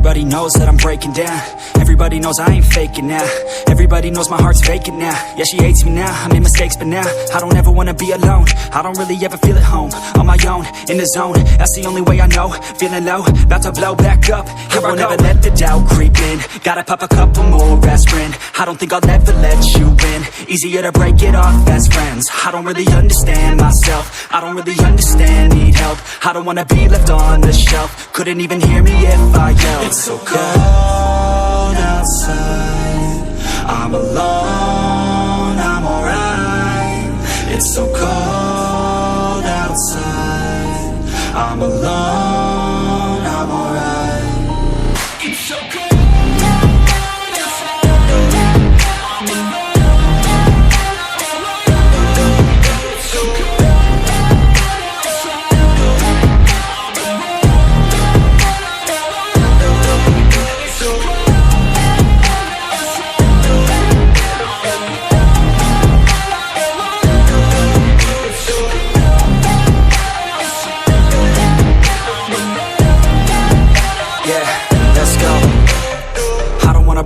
Everybody knows that I'm breaking down. Everybody knows I ain't faking now. Everybody knows my heart's vacant now. Yeah, she hates me now, I made mistakes but now I don't ever wanna be alone. I don't really ever feel at home. On my own, in the zone, that's the only way I know. Feeling low, about to blow back up. Here I won't ever let the doubt creep in. Gotta pop a couple more aspirin. I don't think I'll ever let you in. Easier to break it off as friends. I don't really understand myself. I don't really understand, need help. I don't wanna be left on the shelf. Couldn't even hear me if I yelled. It's so cold outside, I'm alone, I'm alright. It's so cold outside, I'm alone, I'm alright. It's so cold.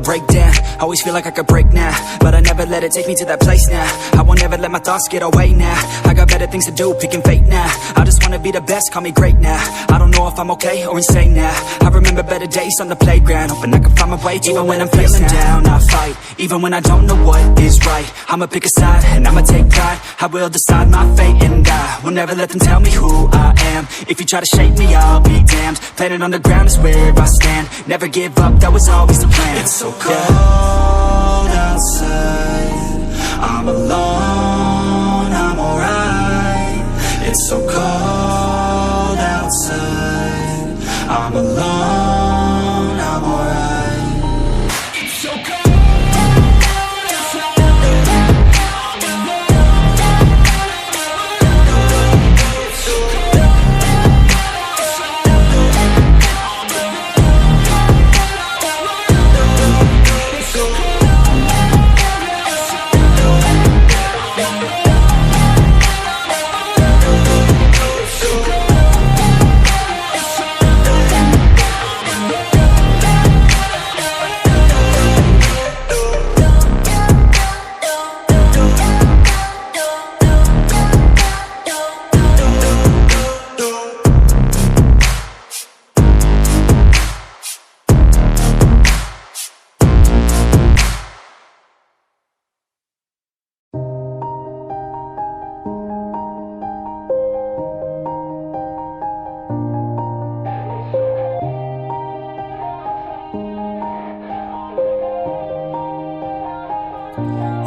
Break down, always feel like I could break now, but I never let it take me to that place now. I won't ever let my thoughts get away now. I got better things to do, picking fate now. I just wanna be the best, call me great now. I don't know if I'm okay or insane now. I remember better days on the playground, hoping I can find my way even when I'm feeling down. I fight, even when I don't know what is right. I'ma pick a side, and I'ma take pride. I will decide my fate and I will never let them tell me who I am. If you try to shape me, I'll be damned. Planet on the ground is where I stand. Never give up, that was always the plan. It's so cold outside, I'm alone, I'm alright. It's so cold outside, I'm alone, I'm alright. It's so cold.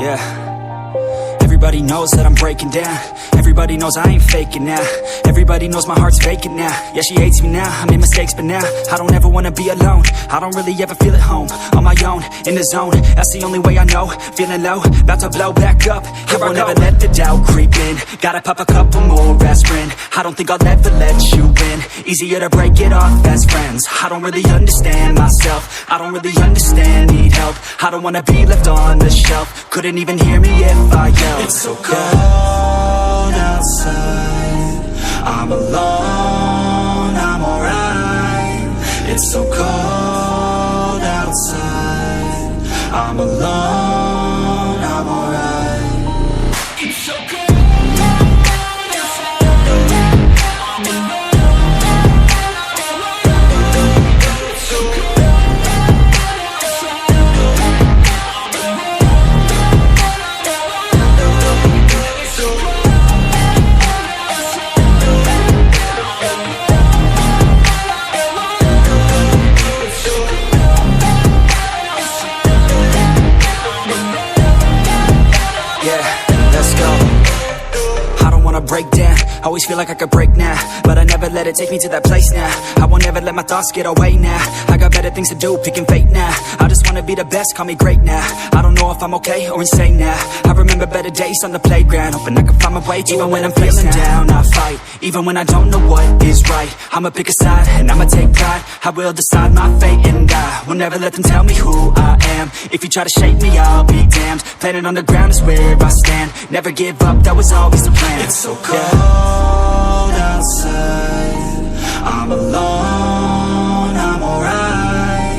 Yeah, everybody knows that I'm breaking down. Everybody knows I ain't faking now. Everybody knows my heart's vacant now. Yeah, she hates me now, I made mistakes but now I don't ever wanna be alone. I don't really ever feel at home. On my own, in the zone, that's the only way I know. Feeling low, about to blow back up. Here I won't ever let the doubt creep in. Gotta pop a couple more aspirin. I don't think I'll ever let you in. Easier to break it off as friends. I don't really understand myself. I don't really understand, need help. I don't wanna be left on the shelf. Couldn't even hear me if I yelled. It's so cold outside, I'm alone, I'm alright. It's so cold outside, I'm alone, I'm alright. It's so cold. Break down, always feel like I could break now, but I never let it take me to that place now. I won't ever let my thoughts get away now. I got better things to do, picking fate now. I just wanna be the best, call me great now. I don't know if I'm okay or insane now. I remember better days on the playground, hoping I can find my way even when I'm feeling down. I fight, even when I don't know what is right. I'ma pick a side, and I'ma take pride. I will decide my fate and I will never let them tell me who I am. If you try to shape me, I'll be damned. Planet on the ground is where I stand. Never give up, that was always the plan. It's so cold outside, I'm alone, I'm alright.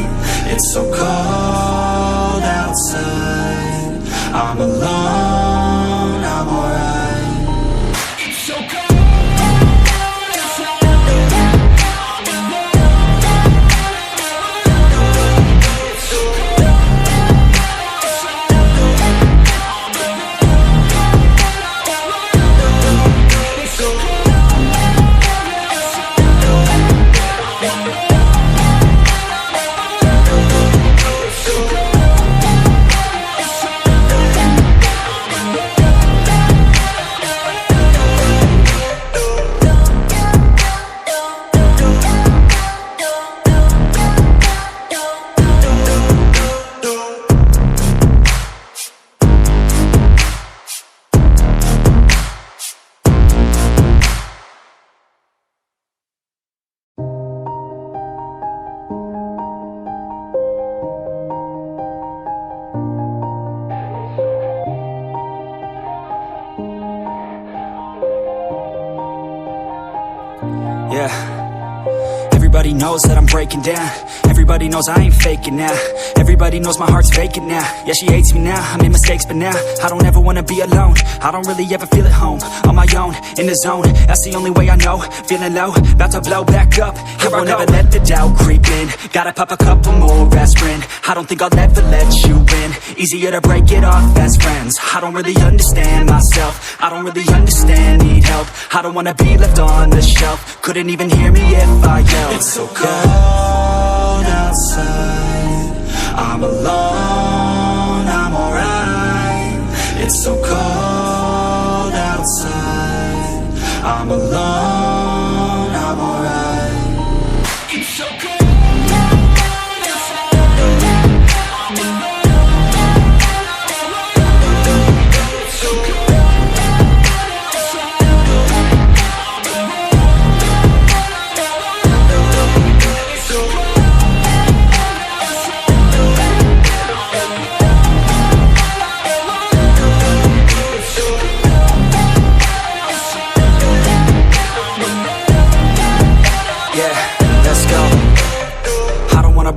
knows that I'm breaking down. Everybody knows I ain't faking now. Everybody knows my heart's vacant now. Yeah, she hates me now, I made mistakes but now I don't ever wanna be alone. I don't really ever feel at home. On my own, in the zone, that's the only way I know. Feeling low, about to blow back up. I won't ever let the doubt creep in. Gotta pop a couple more aspirin. I don't think I'll ever let you in. Easier to break it off best friends. I don't really understand myself. I don't really understand, need help. I don't wanna be left on the shelf. Couldn't even hear me if I yelled. It's so cold outside, I'm alone, I'm alright. It's so cold outside, I'm alone, I'm alright. It's so cold.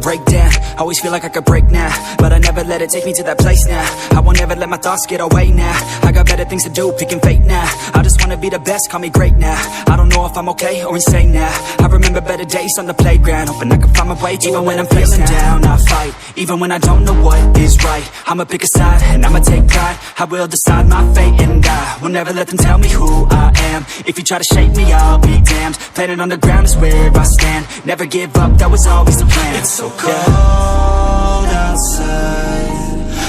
Break down, always feel like I could break now, but I never let it take me to that place now. I won't ever let my thoughts get away now. I got better things to do, picking fate now. I just wanna be the best, call me great now. I don't know if I'm okay or insane now. I remember better days on the playground, hoping I can find my way. Even when I'm feeling down, I fight. Even when I don't know what is right, I'ma pick a side and I'ma take pride. I will decide my fate and I will never let them tell me who I am. If you try to shape me, I'll be damned. Planet on the ground is where I stand. Never give up, that was always the plan. It's so cold outside,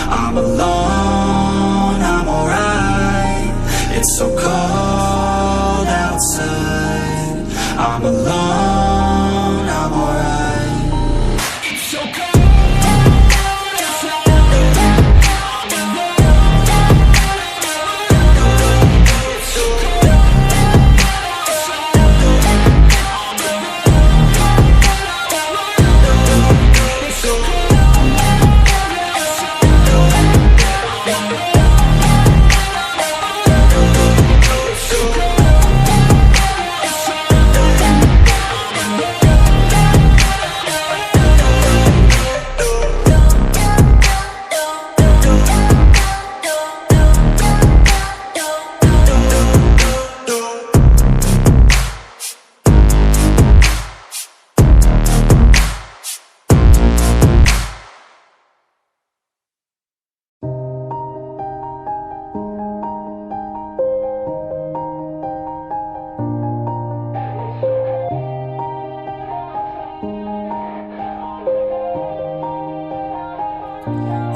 I'm alone, I'm alright. It's so cold outside, I'm alone, I'm alright. It's so cold.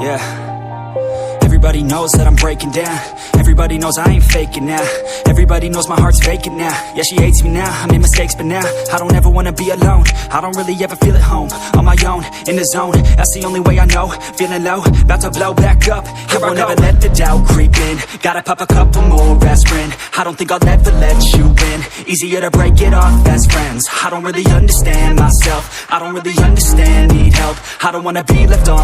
Yeah, everybody knows that I'm breaking down. Everybody knows I ain't faking now. Everybody knows my heart's vacant now. Yeah, she hates me now, I made mistakes but now I don't ever wanna be alone. I don't really ever feel at home. On my own, in the zone, that's the only way I know. Feeling low, about to blow back up. I won't ever let the doubt creep in. Gotta pop a couple more aspirin. I don't think I'll ever let you in. Easier to break it off best friends. I don't really understand myself. I don't really understand, need help. I don't wanna be left on